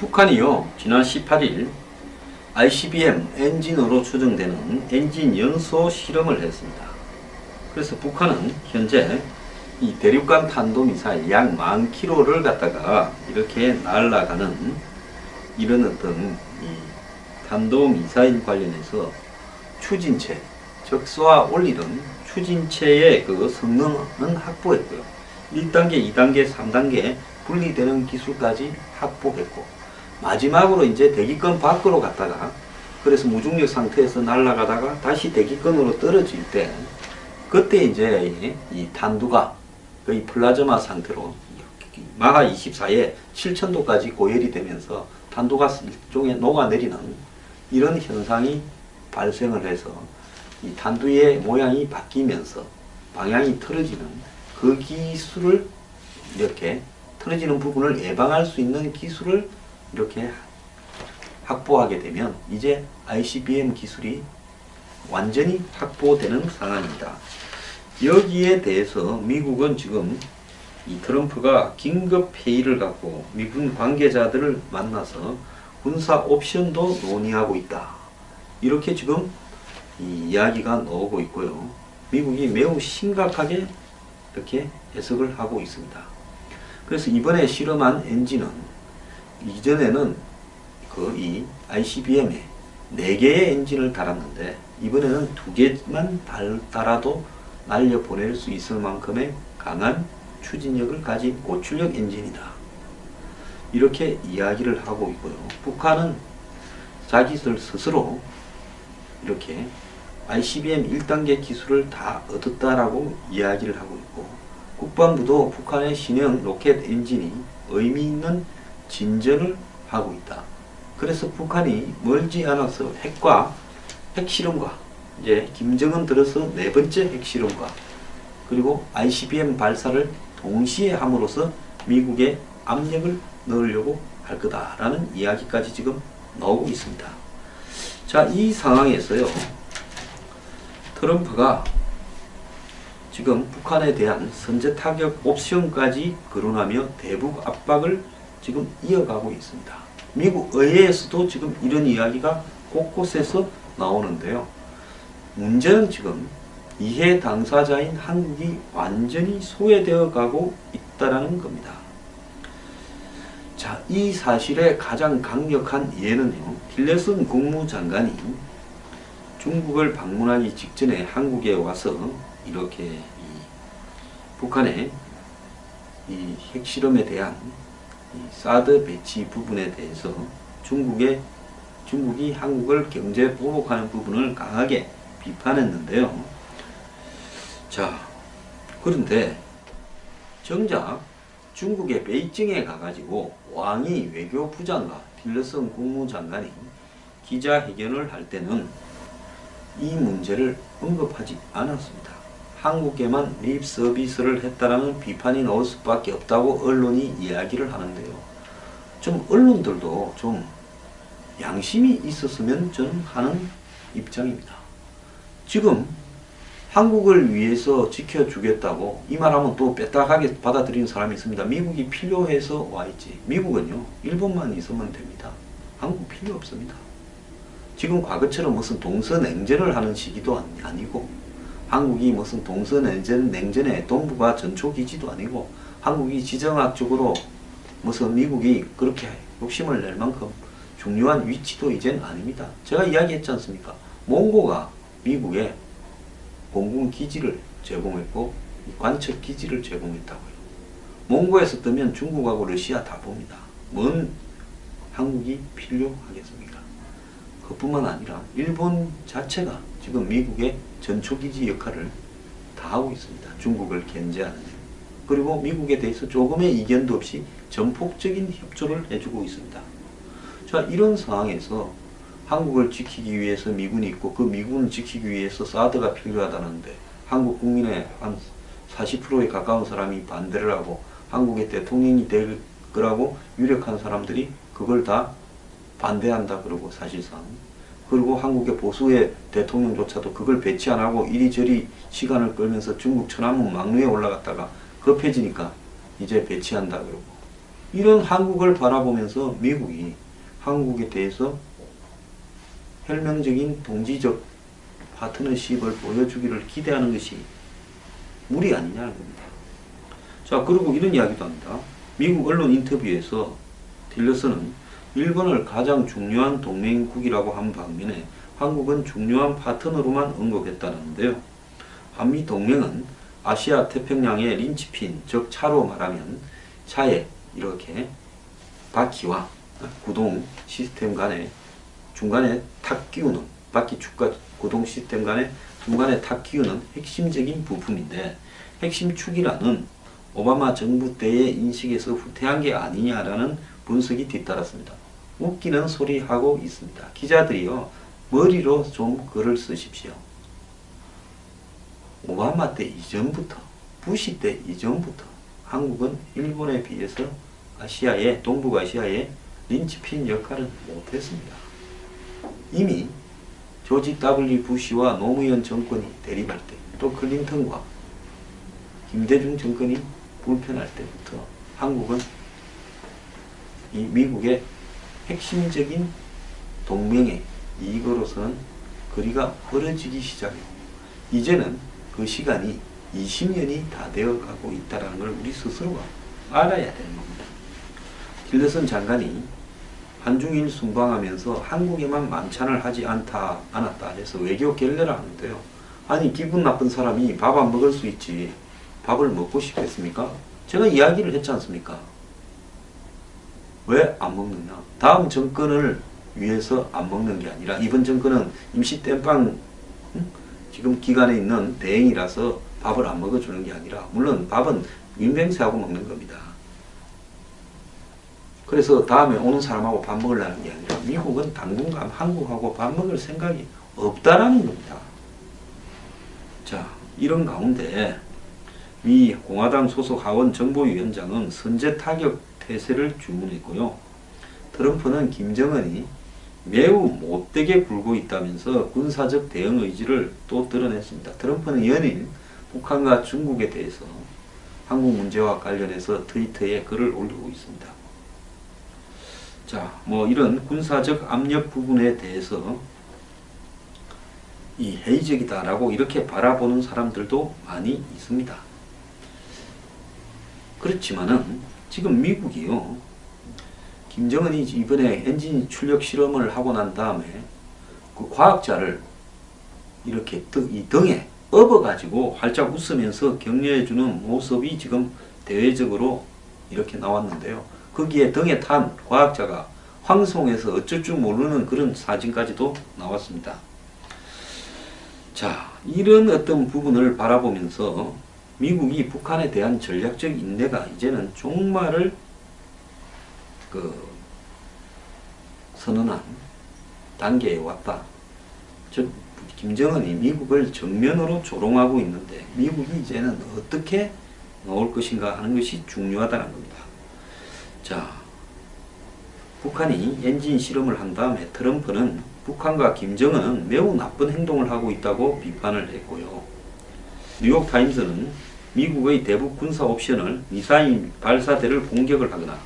북한이요, 지난 18일 ICBM 엔진으로 추정되는 엔진 연소 실험을 했습니다. 그래서 북한은 현재 이 대륙간 탄도미사일 약 10,000km를 갖다가 이렇게 날아가는 이런 어떤 이 탄도미사일 관련해서 추진체, 즉 쏘아 올리는 추진체의 그 성능은 확보했고요. 1단계, 2단계, 3단계 분리되는 기술까지 확보했고, 마지막으로 이제 대기권 밖으로 갔다가, 그래서 무중력 상태에서 날아가다가 다시 대기권으로 떨어질 때, 그때 이제 이 탄두가 거의 플라즈마 상태로 마하 24에 7000도까지 고열이 되면서 탄두가 일종의 녹아내리는 이런 현상이 발생을 해서 이 탄두의 모양이 바뀌면서 방향이 틀어지는 그 기술을, 이렇게 틀어지는 부분을 예방할 수 있는 기술을 이렇게 확보하게 되면 이제 ICBM 기술이 완전히 확보되는 상황입니다. 여기에 대해서 미국은 지금 이 트럼프가 긴급 회의를 갖고 미군 관계자들을 만나서 군사 옵션도 논의하고 있다, 이렇게 지금 이 이야기가 나오고 있고요. 미국이 매우 심각하게 이렇게 해석을 하고 있습니다. 그래서 이번에 실험한 엔진은 이전에는 그 이 ICBM에 4개의 엔진을 달았는데 이번에는 2개만 달아도 날려보낼 수 있을 만큼의 강한 추진력을 가진 고출력 엔진이다, 이렇게 이야기를 하고 있고요. 북한은 자기들 스스로 이렇게 ICBM 1단계 기술을 다 얻었다라고 이야기를 하고 있고, 국방부도 북한의 신형 로켓 엔진이 의미 있는 진전을 하고 있다. 그래서 북한이 멀지 않아서 핵실험과 이제 김정은 들어서 4번째 핵실험과 그리고 ICBM 발사를 동시에 함으로써 미국에 압력을 넣으려고 할 거다라는 이야기까지 지금 나오고 있습니다. 자, 이 상황에서요, 트럼프가 지금 북한에 대한 선제 타격 옵션까지 거론하며 대북 압박을 지금 이어가고 있습니다. 미국 의회에서도 지금 이런 이야기가 곳곳에서 나오는데요. 문제는 지금 이해 당사자인 한국이 완전히 소외되어 가고 있다는 겁니다. 자, 이 사실의 가장 강력한 예는요, 틸러슨 국무장관이 중국을 방문하기 직전에 한국에 와서 이렇게 북한의 이 핵실험에 대한 이 사드 배치 부분에 대해서 중국이 한국을 경제 보복하는 부분을 강하게 비판했는데요. 자, 그런데 정작 중국의 베이징에 가가지고 왕이 외교부장과 틸러슨 국무장관이 기자회견을 할 때는 이 문제를 언급하지 않았습니다. 한국에만 립 서비스를 했다라는 비판이 나올 수밖에 없다고 언론이 이야기를 하는데요. 좀 언론들도 좀 양심이 있었으면 저는 하는 입장입니다. 지금 한국을 위해서 지켜주겠다고 이 말하면 또 빼딱하게 받아들이는 사람이 있습니다. 미국이 필요해서 와 있지. 미국은요, 일본만 있으면 됩니다. 한국 필요 없습니다. 지금 과거처럼 무슨 동서냉전을 하는 시기도 아니고, 한국이 무슨 동서냉전의 동북아 전초기지도 아니고, 한국이 지정학적으로 무슨 미국이 그렇게 욕심을 낼 만큼 중요한 위치도 이젠 아닙니다. 제가 이야기했지 않습니까? 몽고가 미국에 공군기지를 제공했고 관측기지를 제공했다고요. 몽고에서 뜨면 중국하고 러시아 다 봅니다. 뭔 한국이 필요하겠습니까? 그뿐만 아니라 일본 자체가 지금 미국의 전초기지 역할을 다 하고 있습니다. 중국을 견제하는. 그리고 미국에 대해서 조금의 이견도 없이 전폭적인 협조를 해주고 있습니다. 자, 이런 상황에서 한국을 지키기 위해서 미군이 있고 그 미군을 지키기 위해서 사드가 필요하다는데 한국 국민의 한 40%에 가까운 사람이 반대를 하고 한국의 대통령이 될 거라고 유력한 사람들이 그걸 다 반대한다 그러고, 사실상 그리고 한국의 보수의 대통령조차도 그걸 배치 안 하고 이리저리 시간을 끌면서 중국 천안문 막루에 올라갔다가 급해지니까 이제 배치한다 그러고, 이런 한국을 바라보면서 미국이 한국에 대해서 혈맹적인 동지적 파트너십을 보여주기를 기대하는 것이 무리 아니냐는 겁니다. 자, 그리고 이런 이야기도 합니다. 미국 언론 인터뷰에서 틸러슨은 일본을 가장 중요한 동맹국이라고 한 반면에 한국은 중요한 파트너로만 언급했다는데요. 한미 동맹은 아시아 태평양의 린치핀, 즉 차로 말하면 차에 이렇게 바퀴와 구동 시스템 간에 중간에 탁 끼우는, 바퀴 축과 구동 시스템 간에 중간에 탁 끼우는 핵심적인 부품인데, 핵심 축이라는 오바마 정부 때의 인식에서 후퇴한 게 아니냐라는 분석이 뒤따랐습니다. 웃기는 소리 하고 있습니다. 기자들이요, 머리로 좀 글을 쓰십시오. 오바마 때 이전부터, 부시 때 이전부터 한국은 일본에 비해서 아시아의, 동북아시아의 린치핀 역할은 못했습니다. 이미 조지 W. 부시와 노무현 정권이 대립할 때, 또 클린턴과 김대중 정권이 불편할 때부터 한국은 이 미국의 핵심적인 동맹의 이익으로서는 거리가 멀어지기 시작해요. 이제는 그 시간이 20년이 다 되어가고 있다는 걸 우리 스스로가 알아야 되는 겁니다. 틸러슨 장관이 한중일 순방하면서 한국에만 만찬을 하지 않았다 해서 외교 갤레라 하는데요. 아니, 기분 나쁜 사람이 밥 안 먹을 수 있지 밥을 먹고 싶겠습니까? 제가 이야기를 했지 않습니까? 왜 안 먹느냐? 다음 정권을 위해서 안 먹는 게 아니라, 이번 정권은 임시 땜빵 지금 기간에 있는 대행이라서 밥을 안 먹어주는 게 아니라, 물론 밥은 윈뱅스하고 먹는 겁니다. 그래서 다음에 오는 사람하고 밥 먹으려는 게 아니라 미국은 당분간 한국하고 밥 먹을 생각이 없다라는 겁니다. 자, 이런 가운데 미 공화당 소속 하원 정보위원장은 선제 타격 태세를 주문했고요. 트럼프는 김정은이 매우 못되게 굴고 있다면서 군사적 대응 의지를 또 드러냈습니다. 트럼프는 연일 북한과 중국에 대해서 한국 문제와 관련해서 트위터에 글을 올리고 있습니다. 자, 뭐 이런 군사적 압력 부분에 대해서 이 회의적이다라고 이렇게 바라보는 사람들도 많이 있습니다. 그렇지만은 지금 미국이요, 김정은이 이번에 엔진 출력 실험을 하고 난 다음에 그 과학자를 이렇게 이 등에 업어가지고 활짝 웃으면서 격려해주는 모습이 지금 대외적으로 이렇게 나왔는데요. 거기에 등에 탄 과학자가 황송해서 어쩔 줄 모르는 그런 사진까지도 나왔습니다. 자, 이런 어떤 부분을 바라보면서 미국이 북한에 대한 전략적 인내가 이제는 종말을 선언한 단계에 왔다. 즉 김정은이 미국을 정면으로 조롱하고 있는데 미국이 이제는 어떻게 나올 것인가 하는 것이 중요하다는 겁니다. 자, 북한이 엔진 실험을 한 다음에 트럼프는 북한과 김정은은 매우 나쁜 행동을 하고 있다고 비판을 했고요. 뉴욕타임스는 미국의 대북 군사 옵션을 미사일 발사대를 공격을 하거나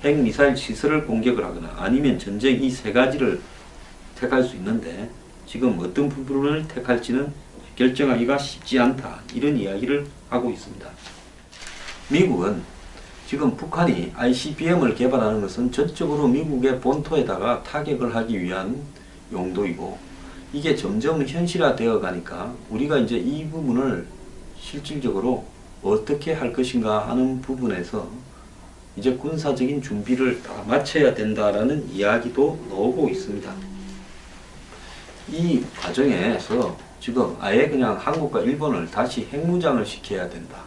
핵미사일 시설을 공격을 하거나 아니면 전쟁, 이 세 가지를 택할 수 있는데 지금 어떤 부분을 택할지는 결정하기가 쉽지 않다, 이런 이야기를 하고 있습니다. 미국은 지금 북한이 ICBM을 개발하는 것은 전적으로 미국의 본토에다가 타격을 하기 위한 용도이고, 이게 점점 현실화되어 가니까 우리가 이제 이 부분을 실질적으로 어떻게 할 것인가 하는 부분에서 이제 군사적인 준비를 다 마쳐야 된다라는 이야기도 나오고 있습니다. 이 과정에서 지금 아예 그냥 한국과 일본을 다시 핵무장을 시켜야 된다.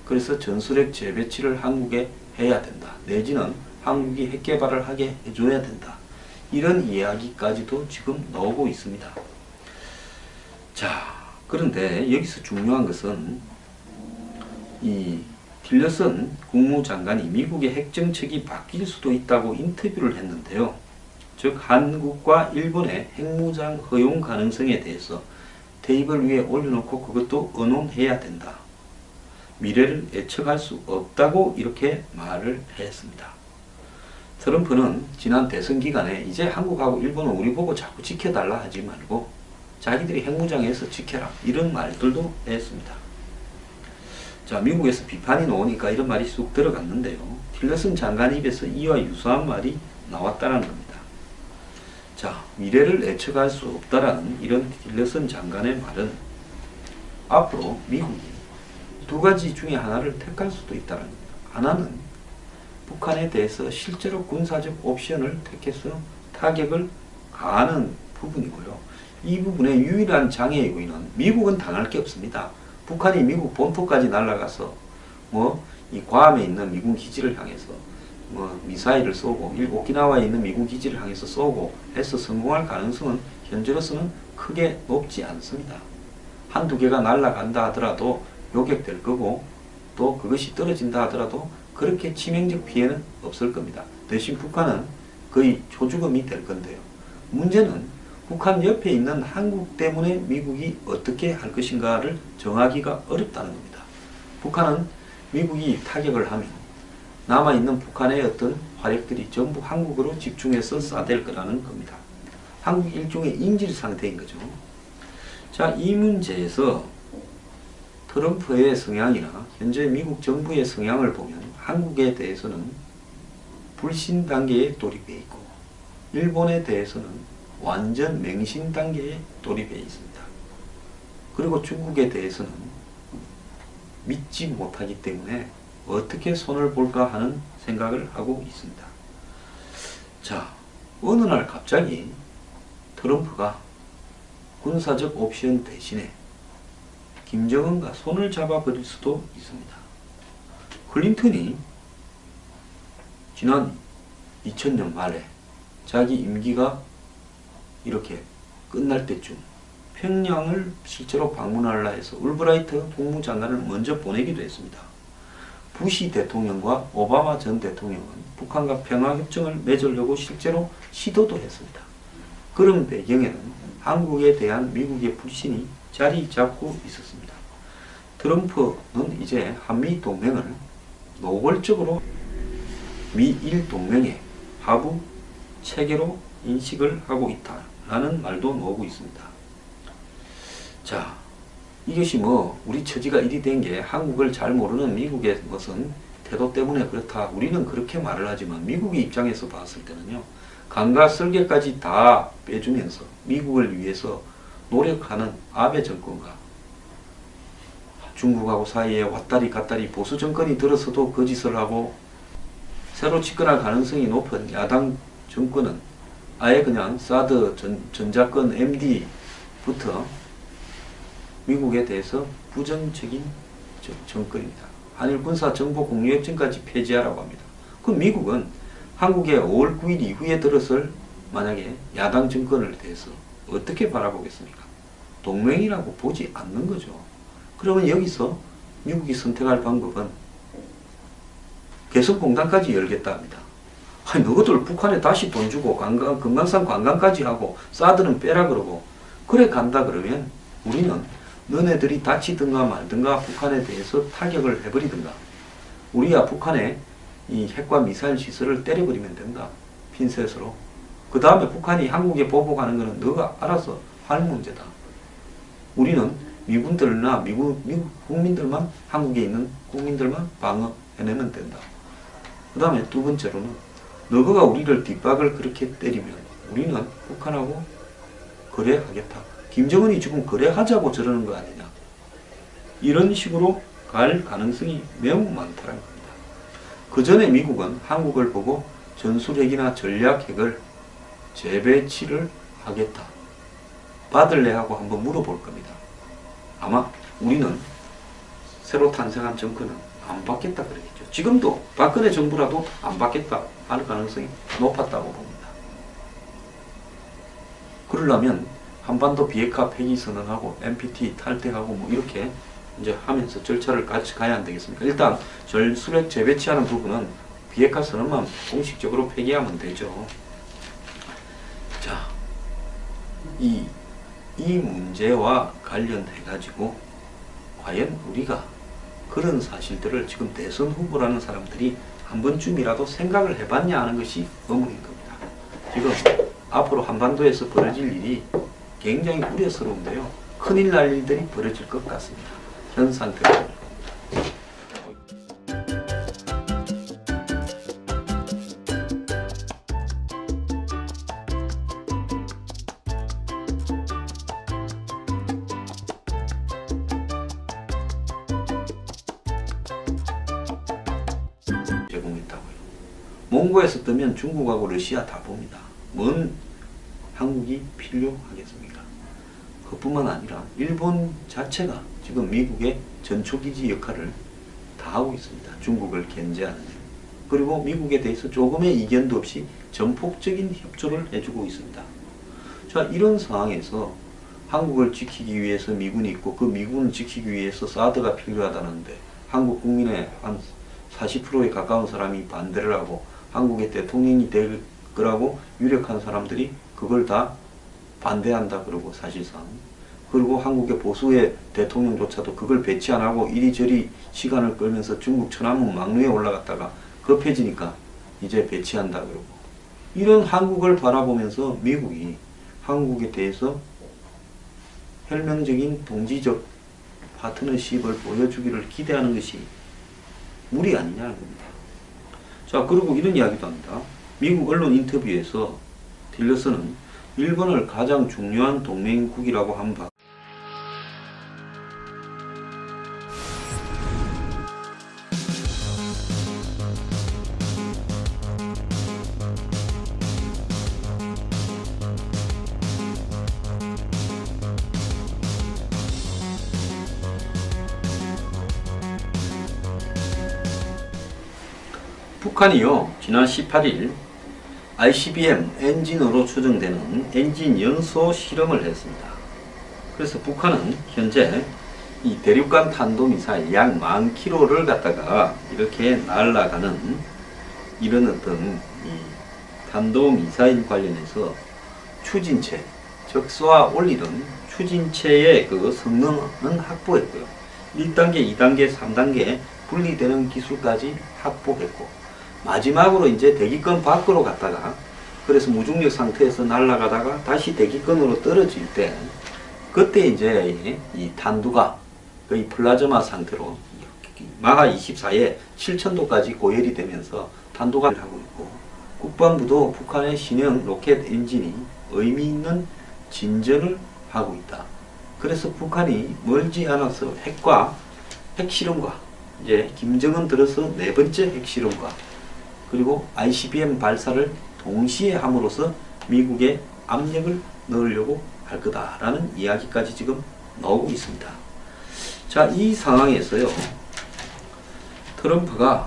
그래서 전술핵 재배치를 한국에 해야 된다. 내지는 한국이 핵 개발을 하게 해줘야 된다. 이런 이야기까지도 지금 나오고 있습니다. 자, 그런데 여기서 중요한 것은 이 틸러슨 국무장관이 미국의 핵정책이 바뀔 수도 있다고 인터뷰를 했는데요. 즉 한국과 일본의 핵무장 허용 가능성에 대해서 테이블 위에 올려놓고 그것도 의논해야 된다. 미래를 예측할 수 없다고 이렇게 말을 했습니다. 트럼프는 지난 대선 기간에 이제 한국하고 일본은 우리 보고 자꾸 지켜달라 하지 말고 자기들이 핵무장해서 지켜라 이런 말들도 했습니다. 자, 미국에서 비판이 나오니까 이런 말이 쑥 들어갔는데요. 틸러슨 장관 입에서 이와 유사한 말이 나왔다는 겁니다. 자, 미래를 예측할 수 없다라는 이런 틸러슨 장관의 말은 앞으로 미국이 두 가지 중에 하나를 택할 수도 있다는 겁니다. 하나는 북한에 대해서 실제로 군사적 옵션을 택해서 타격을 가하는 부분이고요. 이 부분의 유일한 장애 요인은 미국은 당할 게 없습니다. 북한이 미국 본토까지 날아가서 이 괌에 있는 미군 기지를 향해서 미사일을 쏘고 오키나와에 있는 미군 기지를 향해서 쏘고 해서 성공할 가능성은 현재로서는 크게 높지 않습니다. 한두 개가 날아간다 하더라도 요격될 거고 또 그것이 떨어진다 하더라도 그렇게 치명적 피해는 없을 겁니다. 대신 북한은 거의 초주검이 될 건데요. 문제는 북한 옆에 있는 한국 때문에 미국이 어떻게 할 것인가를 정하기가 어렵다는 겁니다. 북한은 미국이 타격을 하면 남아있는 북한의 어떤 화력들이 전부 한국으로 집중해서 쏴댈 거라는 겁니다. 한국이 일종의 인질 상태인 거죠. 자, 이 문제에서 트럼프의 성향이나 현재 미국 정부의 성향을 보면 한국에 대해서는 불신 단계에 돌입해 있고 일본에 대해서는 완전 맹신 단계에 돌입해 있습니다. 그리고 중국에 대해서는 믿지 못하기 때문에 어떻게 손을 볼까 하는 생각을 하고 있습니다. 자, 어느 날 갑자기 트럼프가 군사적 옵션 대신에 김정은과 손을 잡아버릴 수도 있습니다. 클린턴이 지난 2000년 말에 자기 임기가 이렇게 끝날 때쯤 평양을 실제로 방문하려 해서 울브라이트 국무장관을 먼저 보내기도 했습니다. 부시 대통령과 오바마 전 대통령은 북한과 평화협정을 맺으려고 실제로 시도도 했습니다. 그런 배경에는 한국에 대한 미국의 불신이 자리 잡고 있었습니다. 트럼프는 이제 한미 동맹을 노골적으로 미일 동맹의 하부 체계로 인식을 하고 있다라는 말도 나오고 있습니다. 자, 이것이 우리 처지가 이리 된 게 한국을 잘 모르는 미국의 것은 태도 때문에 그렇다. 우리는 그렇게 말을 하지만 미국의 입장에서 봤을 때는요. 강과 설계까지 다 빼주면서 미국을 위해서 노력하는 아베 정권과 중국하고 사이에 왔다리 갔다리 보수 정권이 들어서도 거짓을 하고 새로 집권할 가능성이 높은 야당 정권은 아예 그냥 사드 전자권 MD부터 미국에 대해서 부정적인 정권입니다. 한일 군사 정보 공유협정까지 폐지하라고 합니다. 그럼 미국은 한국의 5월 9일 이후에 들어설 만약에 야당 정권을 대해서 어떻게 바라보겠습니까? 동맹이라고 보지 않는 거죠. 그러면 여기서 미국이 선택할 방법은 개성공단까지 열겠다 합니다. 아니, 너희들 북한에 다시 돈 주고 금강산 관광까지 하고 사드는 빼라 그러고 그래 간다 그러면 우리는 너네들이 다치든가 말든가 북한에 대해서 타격을 해버리든가 우리야 북한에 이 핵과 미사일 시설을 때려버리면 된다. 핀셋으로. 그 다음에 북한이 한국에 보복하는 것은 너가 알아서 할 문제다. 우리는 미군들이나 미국 국민들만 한국에 있는 국민들만 방어해내면 된다. 그 다음에 두 번째로는 너가 우리를 뒷박을 그렇게 때리면 우리는 북한하고 거래하겠다. 김정은이 지금 거래하자고 저러는 거 아니냐. 이런 식으로 갈 가능성이 매우 많다는 겁니다. 그 전에 미국은 한국을 보고 전술핵이나 전략핵을 재배치를 하겠다. 받을래 하고 한번 물어볼 겁니다. 아마 우리는 새로 탄생한 정권은 안 받겠다 그러겠죠. 지금도 박근혜 정부라도 안 받겠다 할 가능성이 높았다고 봅니다. 그러려면 한반도 비핵화 폐기 선언하고 NPT 탈퇴하고 이렇게 이제 하면서 절차를 같이 가야 안 되겠습니까? 일단 전술핵 재배치하는 부분은 비핵화 선언만 공식적으로 폐기하면 되죠. 자, 이 문제와 관련해 가지고 과연 우리가 그런 사실들을 지금 대선 후보라는 사람들이 한 번쯤이라도 생각을 해봤냐 하는 것이 의문인 겁니다. 지금 앞으로 한반도에서 벌어질 일이 굉장히 우려스러운데요. 큰일 날 일들이 벌어질 것 같습니다. 현 상태로. 제공했다고요. 몽고에서 뜨면 중국하고 러시아 다 봅니다. 뭔 한국이 필요하겠습니까? 그뿐만 아니라 일본 자체가 지금 미국의 전초기지 역할을 다 하고 있습니다. 중국을 견제하는. 그리고 미국에 대해서 조금의 이견도 없이 전폭적인 협조를 해주고 있습니다. 자, 이런 상황에서 한국을 지키기 위해서 미군이 있고 그 미군을 지키기 위해서 사드가 필요하다는데 한국 국민의 한 40%에 가까운 사람이 반대를 하고 한국의 대통령이 될 거라고 유력한 사람들이 그걸 다 반대한다 그러고 사실상 그리고 한국의 보수의 대통령조차도 그걸 배치 안 하고 이리저리 시간을 끌면서 중국 천안문 막루에 올라갔다가 급해지니까 이제 배치한다 그러고 이런 한국을 바라보면서 미국이 한국에 대해서 혈명적인 동지적 파트너십을 보여주기를 기대하는 것이 무리 아니냐는 겁니다. 자, 그리고 이런 이야기도 합니다. 미국 언론 인터뷰에서 틸러슨은 일본을 가장 중요한 동맹국이라고 한 바. 북한이요, 지난 18일 ICBM 엔진으로 추정되는 엔진 연소 실험을 했습니다. 그래서 북한은 현재 이 대륙간 탄도미사일 약 10,000km를 갖다가 이렇게 날아가는 이런 어떤 이 탄도미사일 관련해서 추진체, 즉 쏘아 올리는 추진체의 그 성능은 확보했고요. 1단계, 2단계, 3단계 분리되는 기술까지 확보했고 마지막으로 이제 대기권 밖으로 갔다가 그래서 무중력 상태에서 날아가다가 다시 대기권으로 떨어질 때 그때 이제 이 탄두가 거의 플라즈마 상태로 마하 24에 7000도까지 고열이 되면서 탄두가 하고 있고 국방부도 북한의 신형 로켓 엔진이 의미 있는 진전을 하고 있다. 그래서 북한이 멀지 않아서 핵실험과 이제 김정은 들어서 4번째 핵실험과 그리고 ICBM 발사를 동시에 함으로써 미국에 압력을 넣으려고 할 거다라는 이야기까지 지금 나오고 있습니다. 자, 이 상황에서요, 트럼프가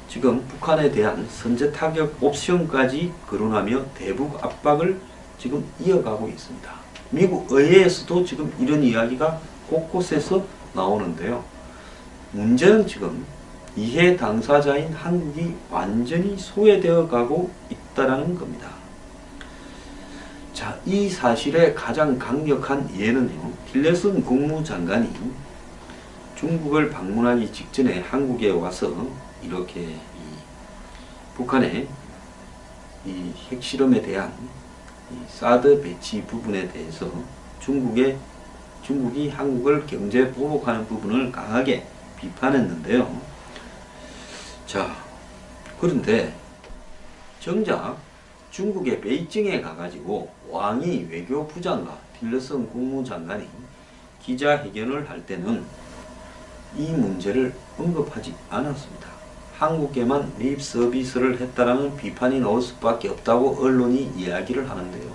지금 북한에 대한 선제 타격 옵션까지 거론하며 대북 압박을 지금 이어가고 있습니다. 미국 의회에서도 지금 이런 이야기가 곳곳에서 나오는데요. 문제는 지금 이해 당사자인 한국이 완전히 소외되어 가고 있다는 겁니다. 자, 이 사실의 가장 강력한 예는요, 틸러슨 국무장관이 중국을 방문하기 직전에 한국에 와서 이렇게 북한의 이 핵실험에 대한 이 사드 배치 부분에 대해서 중국이 한국을 경제 보복하는 부분을 강하게 비판했는데요. 자, 그런데 정작 중국의 베이징에 가가지고 왕이 외교부장과 틸러슨 국무장관이 기자회견을 할 때는 이 문제를 언급하지 않았습니다. 한국에만 립 서비스를 했다라는 비판이 나올 수밖에 없다고 언론이 이야기를 하는데요.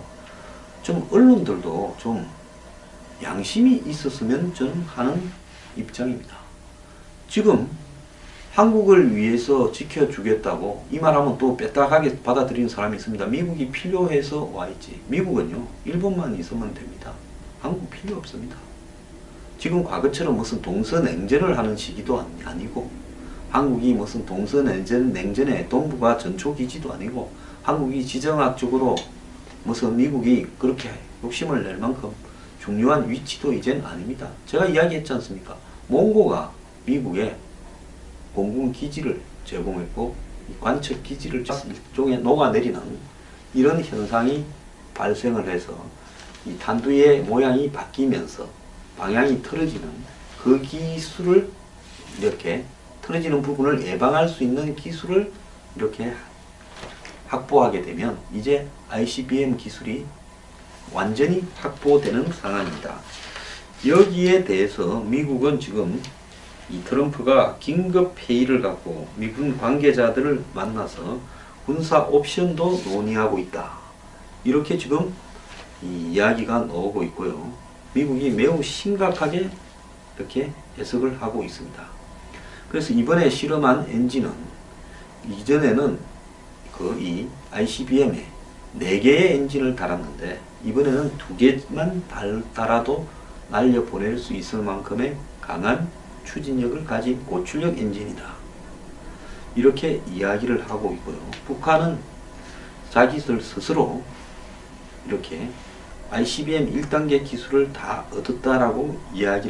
좀 언론들도 좀 양심이 있었으면 저는 하는 입장입니다. 지금 한국을 위해서 지켜주겠다고 이 말하면 또 빼딱하게 받아들이는 사람이 있습니다. 미국이 필요해서 와있지. 미국은요, 일본만 있으면 됩니다. 한국 필요 없습니다. 지금 과거처럼 무슨 동서냉전을 하는 시기도 아니고 한국이 무슨 동서냉전의 동북아 전초기지도 아니고 한국이 지정학적으로 무슨 미국이 그렇게 욕심을 낼 만큼 중요한 위치도 이젠 아닙니다. 제가 이야기했지 않습니까? 몽고가 미국에 공군 기지를 제공했고 관측 기지를 일종의 녹아내리는 이런 현상이 발생을 해서 이 탄두의 모양이 바뀌면서 방향이 틀어지는 그 기술을 이렇게 틀어지는 부분을 예방할 수 있는 기술을 이렇게 확보하게 되면 이제 ICBM 기술이 완전히 확보되는 상황입니다. 여기에 대해서 미국은 지금 이 트럼프가 긴급 회의를 갖고 미군 관계자들을 만나서 군사 옵션도 논의하고 있다. 이렇게 지금 이 이야기가 나오고 있고요. 미국이 매우 심각하게 이렇게 해석을 하고 있습니다. 그래서 이번에 실험한 엔진은 이전에는 그 이 ICBM에 4개의 엔진을 달았는데 이번에는 2개만 달아도 날려보낼 수 있을 만큼의 강한 추진력을 가진 고출력 엔진이다. 이렇게 이야기를 하고 있고요. 북한은 자기들 스스로 이렇게 ICBM 1단계 기술을 다 얻었다라고 이야기를